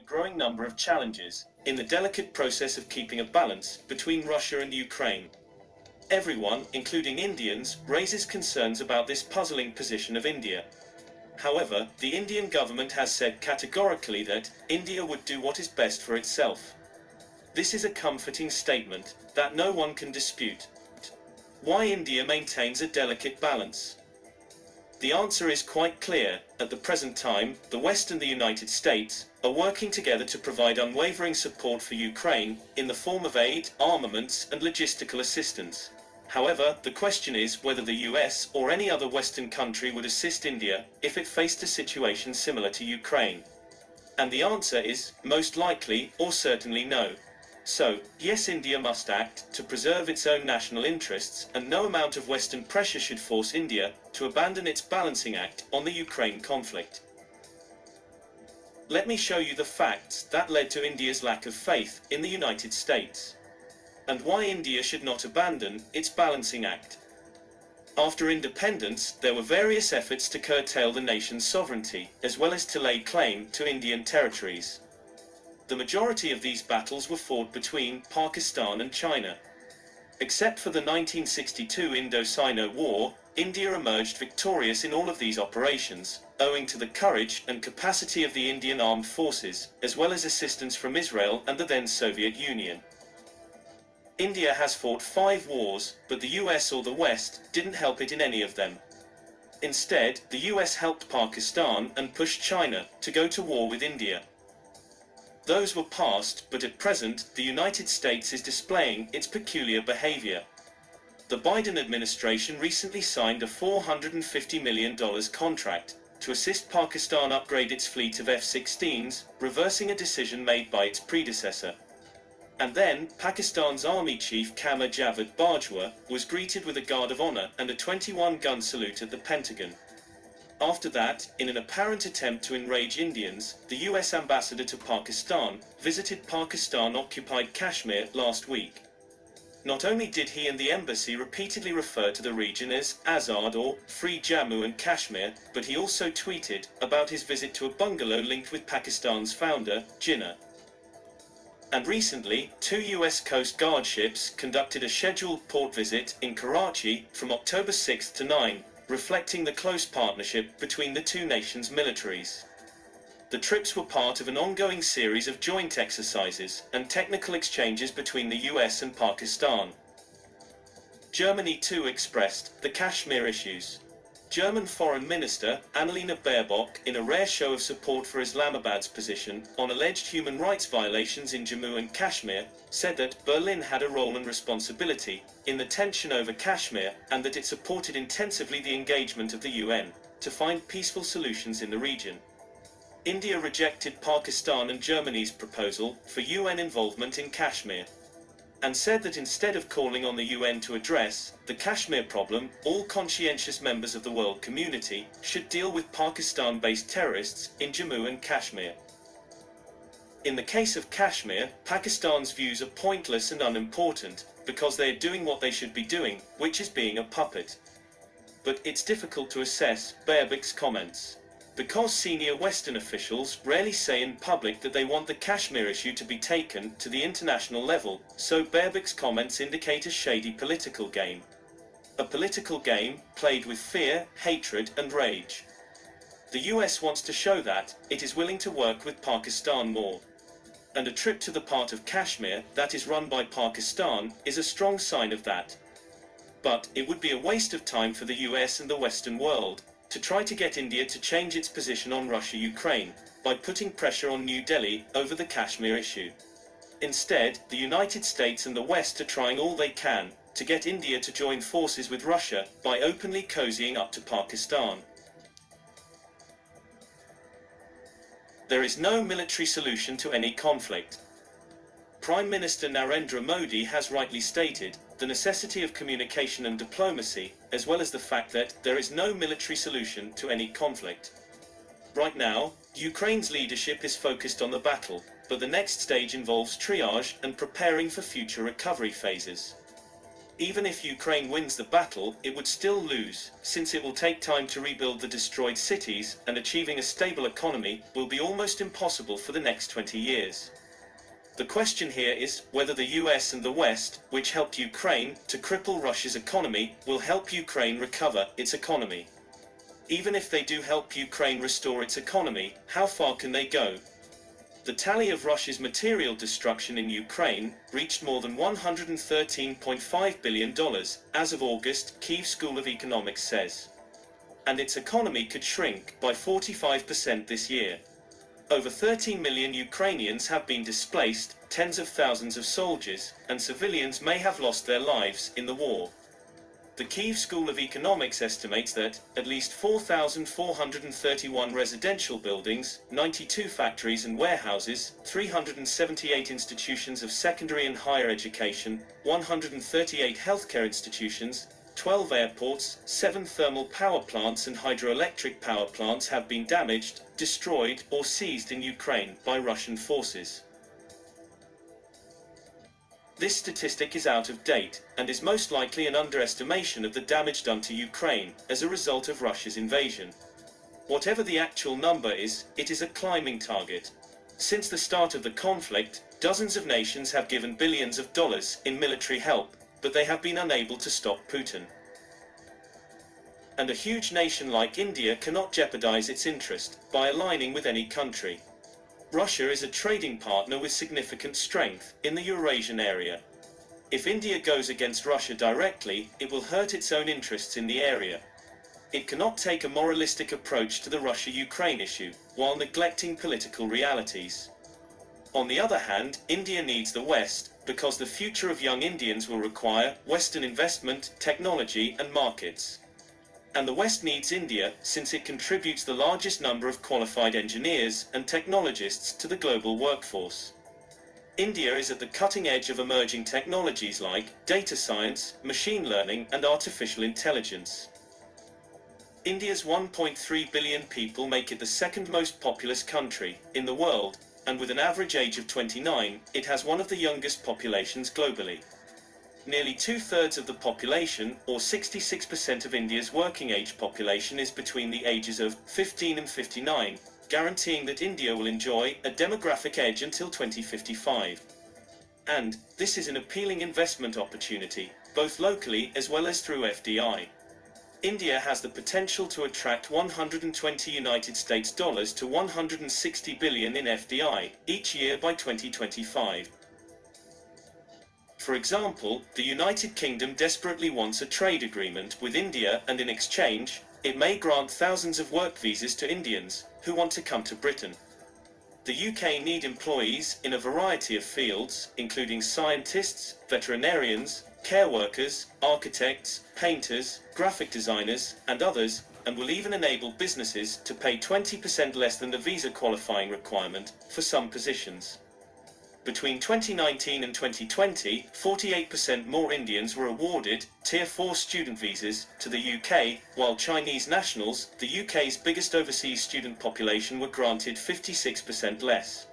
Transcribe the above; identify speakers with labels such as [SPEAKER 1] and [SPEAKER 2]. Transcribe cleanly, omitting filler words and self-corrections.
[SPEAKER 1] growing number of challenges in the delicate process of keeping a balance between Russia and Ukraine. Everyone, including Indians, raises concerns about this puzzling position of India. However, the Indian government has said categorically that India would do what is best for itself. This is a comforting statement that no one can dispute. Why India maintains a delicate balance? The answer is quite clear. At the present time, the West and the United States are working together to provide unwavering support for Ukraine in the form of aid, armaments, and logistical assistance. However, the question is whether the US or any other Western country would assist India if it faced a situation similar to Ukraine. And the answer is most likely or certainly no. So, yes, India must act to preserve its own national interests, and no amount of Western pressure should force India to abandon its balancing act on the Ukraine conflict. Let me show you the facts that led to India's lack of faith in the United States, and why India should not abandon its balancing act. After independence, there were various efforts to curtail the nation's sovereignty, as well as to lay claim to Indian territories. The majority of these battles were fought between Pakistan and China. Except for the 1962 Indo-Sino War, India emerged victorious in all of these operations, owing to the courage and capacity of the Indian armed forces, as well as assistance from Israel and the then Soviet Union. India has fought 5 wars, but the US or the West didn't help it in any of them. Instead, the US helped Pakistan and pushed China to go to war with India. Those were past, but at present, the United States is displaying its peculiar behavior. The Biden administration recently signed a $450 million contract to assist Pakistan upgrade its fleet of F-16s, reversing a decision made by its predecessor. And then, Pakistan's Army Chief Qamar Javed Bajwa was greeted with a Guard of Honor and a 21-gun salute at the Pentagon. After that, in an apparent attempt to enrage Indians, the US ambassador to Pakistan visited Pakistan-occupied Kashmir last week. Not only did he and the embassy repeatedly refer to the region as Azad or Free Jammu and Kashmir, but he also tweeted about his visit to a bungalow linked with Pakistan's founder, Jinnah. And recently, 2 US Coast Guard ships conducted a scheduled port visit in Karachi from October 6 to 9, reflecting the close partnership between the two nations' militaries. The trips were part of an ongoing series of joint exercises and technical exchanges between the US and Pakistan. Germany too expressed the Kashmir issues. German Foreign Minister Annalena Baerbock, in a rare show of support for Islamabad's position on alleged human rights violations in Jammu and Kashmir, said that Berlin had a role and responsibility in the tension over Kashmir, and that it supported intensively the engagement of the UN to find peaceful solutions in the region. India rejected Pakistan and Germany's proposal for UN involvement in Kashmir, and said that instead of calling on the UN to address the Kashmir problem, all conscientious members of the world community should deal with Pakistan-based terrorists in Jammu and Kashmir. In the case of Kashmir, Pakistan's views are pointless and unimportant, because they are doing what they should be doing, which is being a puppet. But it's difficult to assess Baerbock's comments, because senior Western officials rarely say in public that they want the Kashmir issue to be taken to the international level, so Baerbock's comments indicate a shady political game. A political game played with fear, hatred, and rage. The US wants to show that it is willing to work with Pakistan more. And a trip to the part of Kashmir that is run by Pakistan is a strong sign of that. But it would be a waste of time for the US and the Western world to try to get India to change its position on Russia-Ukraine by putting pressure on New Delhi over the Kashmir issue. Instead, the United States and the West are trying all they can to get India to join forces with Russia by openly cozying up to Pakistan. There is no military solution to any conflict. Prime Minister Narendra Modi has rightly stated the necessity of communication and diplomacy, as well as the fact that there is no military solution to any conflict. Right now, Ukraine's leadership is focused on the battle, but the next stage involves triage and preparing for future recovery phases. Even if Ukraine wins the battle, it would still lose, since it will take time to rebuild the destroyed cities, and achieving a stable economy will be almost impossible for the next 20 years. The question here is whether the US and the West, which helped Ukraine to cripple Russia's economy, will help Ukraine recover its economy. Even if they do help Ukraine restore its economy, how far can they go? The tally of Russia's material destruction in Ukraine reached more than $113.5 billion as of August, Kyiv School of Economics says. And its economy could shrink by 45% this year. Over 13 million Ukrainians have been displaced, tens of thousands of soldiers and civilians may have lost their lives in the war. The Kyiv School of Economics estimates that at least 4,431 residential buildings, 92 factories and warehouses, 378 institutions of secondary and higher education, 138 healthcare institutions, 12 airports, 7 thermal power plants and hydroelectric power plants have been damaged, destroyed, or seized in Ukraine by Russian forces. This statistic is out of date, and is most likely an underestimation of the damage done to Ukraine as a result of Russia's invasion. Whatever the actual number is, it is a climbing target. Since the start of the conflict, dozens of nations have given billions of dollars in military help, but they have been unable to stop Putin. And a huge nation like India cannot jeopardize its interest by aligning with any country. Russia is a trading partner with significant strength in the Eurasian area. If India goes against Russia directly, it will hurt its own interests in the area. It cannot take a moralistic approach to the Russia-Ukraine issue, while neglecting political realities. On the other hand, India needs the West, because the future of young Indians will require Western investment, technology and markets. And the West needs India, since it contributes the largest number of qualified engineers and technologists to the global workforce. India is at the cutting edge of emerging technologies like data science, machine learning, and artificial intelligence. India's 1.3 billion people make it the second most populous country in the world, and with an average age of 29, it has one of the youngest populations globally. Nearly two-thirds of the population, or 66% of India's working-age population, is between the ages of 15 and 59, guaranteeing that India will enjoy a demographic edge until 2055. And this is an appealing investment opportunity, both locally as well as through FDI. India has the potential to attract 120 United States dollars to 160 billion in FDI each year by 2025. For example, the United Kingdom desperately wants a trade agreement with India, and in exchange, it may grant thousands of work visas to Indians who want to come to Britain. The UK need employees in a variety of fields, including scientists, veterinarians, care workers, architects, painters, graphic designers, and others, and will even enable businesses to pay 20% less than the visa qualifying requirement for some positions. Between 2019 and 2020, 48% more Indians were awarded Tier 4 student visas to the UK, while Chinese nationals, the UK's biggest overseas student population, were granted 56% less.